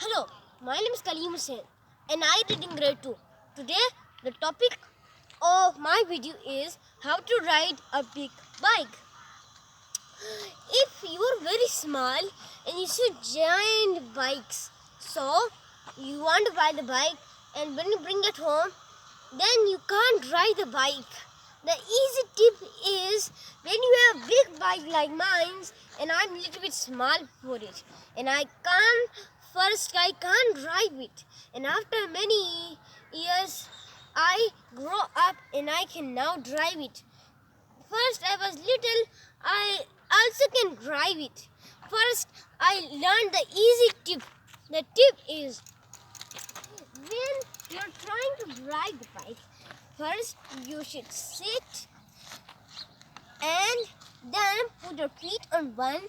Hello, my name is Kaleem Hussain and I read in grade 2. Today, the topic of my video is how to ride a big bike. If you are very small and you see giant bikes, so you want to buy the bike and when you bring it home, then you can't ride the bike. The easy tip is when you have a big bike like mine and I'm a little bit small for it and I can't drive it, and after many years I grow up and I can now drive it. First I was little, I also can drive it. First I learned the easy tip. The tip is when you're trying to drive the bike, first you should sit and then put your feet on one.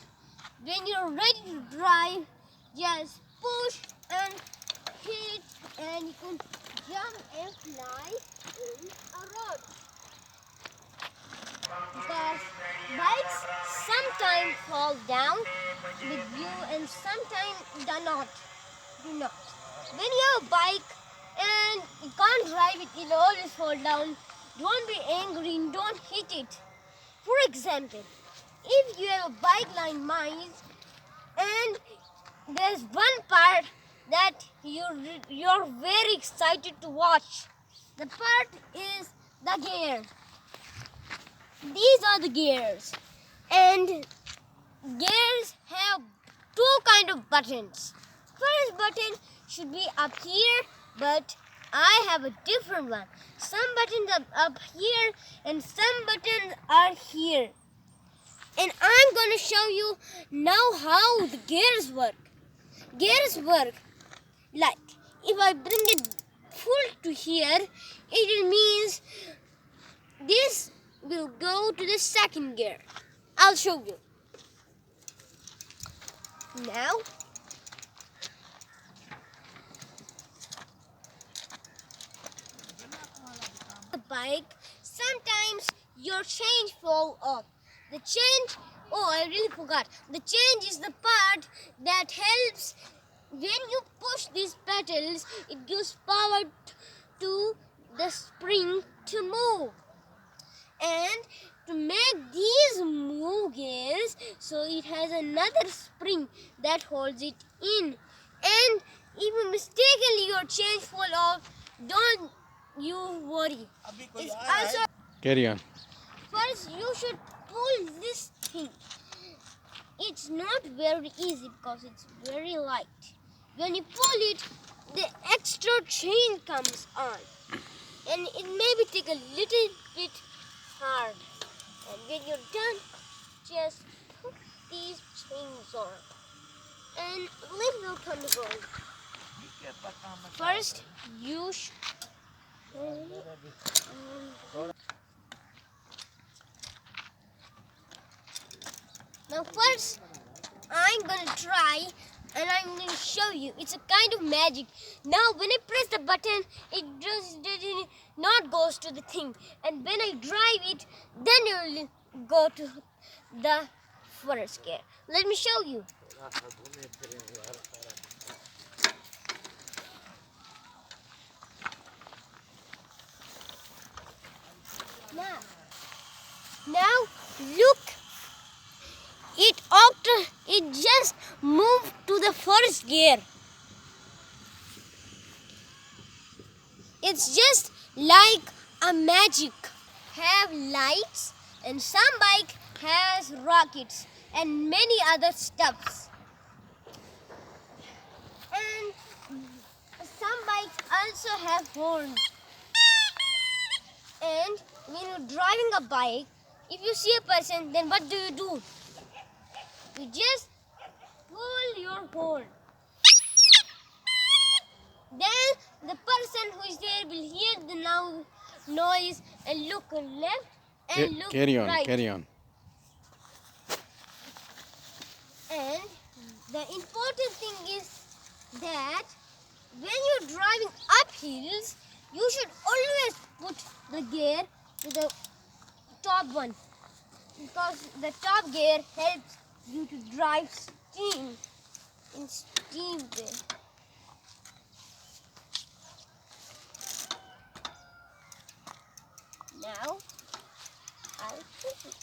When you're ready to drive, just push and hit and you can jump and fly in a road. Because bikes sometimes fall down with you and sometimes do not. When you have a bike and you can't drive it, it'll always fall down. Don't be angry and don't hit it. For example, if you have a bike like mine and there's one part that you're very excited to watch. The part is the gear. These are the gears, and gears have two kind of buttons. First button should be up here, but I have a different one. Some buttons are up here and some buttons are here. And I'm going to show you now how the gears work. Gears work like, if I bring it full to here, it means this will go to the second gear. I'll show you. Now, the bike, sometimes your chain fall off. The chain, I really forgot. The chain is the part that helps when you push these pedals, it gives power to the spring to move. And to make these move gears, so it has another spring that holds it in. And if mistakenly your chain fall off, don't you worry. It's also Carry on. first you should pull this thing. It's not very easy because it's very light. When you pull it, the extra chain comes on, and it maybe take a little bit hard. And when you're done, just put these chains on, and lift will come to go. First, you now first I'm gonna try and I'm gonna show you. It's a kind of magic. Now when I press the button, it just not goes to the thing, and when I drive it, then it will go to the first gear. Let me show you. Now look. It just moved to the first gear. It's just like a magic. Have lights, and some bike has rockets and many other stuffs. And some bikes also have horns. And when you're driving a bike, if you see a person, then what do? You just pull your horn. Then the person who is there will hear the noise and look left and look right. Carry on. And the important thing is that when you're driving up hills, you should always put the gear to the top one, because the top gear helps you to drive steam in steam way. Now, I'll push it.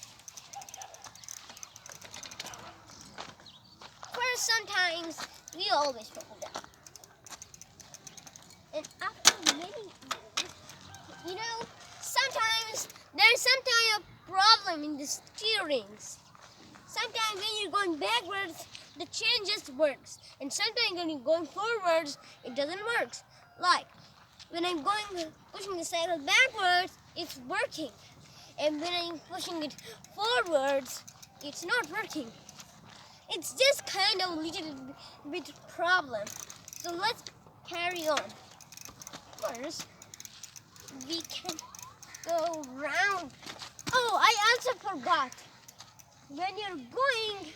First, sometimes we always fall down. And after many years, sometimes there's some kind of problem in the steerings. Sometimes when you're going backwards, the chain just works. And sometimes when you're going forwards, it doesn't work. Like, when I'm pushing the cycle backwards, it's working. And when I'm pushing it forwards, it's not working. It's just kind of a little bit problem. So let's carry on. First, we can go round. Oh, I also forgot. When you're going,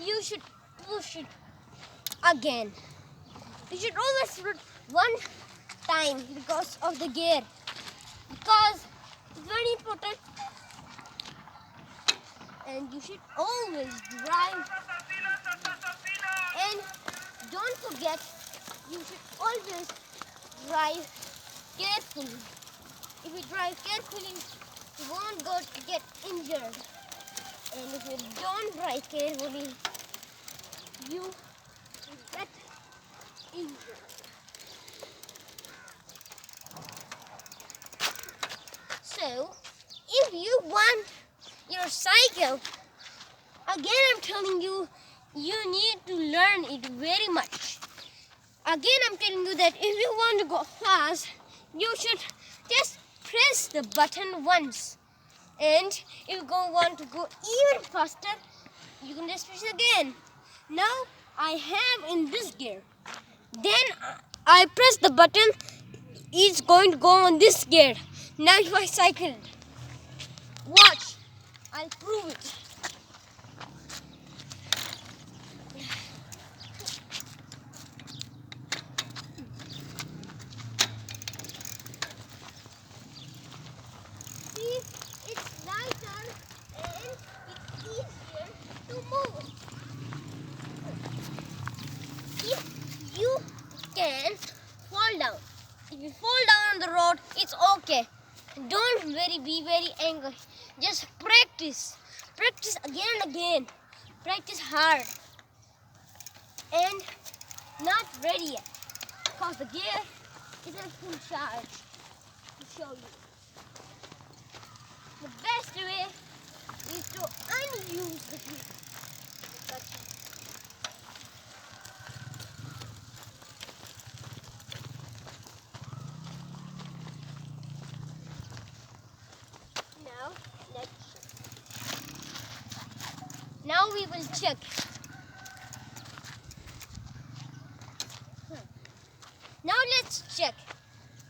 you should push it again. You should always put one time because of the gear. Because it's very important. And you should always drive. And don't forget, you should always drive carefully. If you drive carefully, you won't get injured. And if you don't drive carefully, you will get injured. So, if you want your cycle, again I'm telling you, you need to learn it very much. Again I'm telling you that if you want to go fast, you should just press the button once. And if you want to go even faster, you can just press again. Now I have in this gear. Then I press the button, it's going to go on this gear. Now if I cycle, watch, I'll prove it. See, it's lighter and it's easier to move. If you can fall down, if you fall down on the road, it's okay. Don't be very angry. Just practice. Practice again and again. Practice hard. And not ready yet. Because the gear isn't full charge. To show you. The best way is to unuse the gear. Now we will check. Now let's check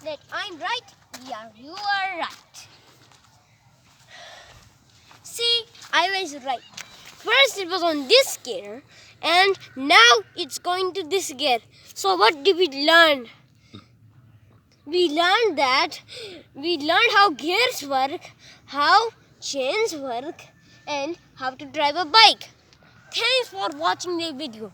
that I'm right. Yeah, you are right. See, I was right. First it was on this gear and now it's going to this gear. So what did we learn? We learned how gears work, how chains work, and how to drive a bike. Thanks for watching the video.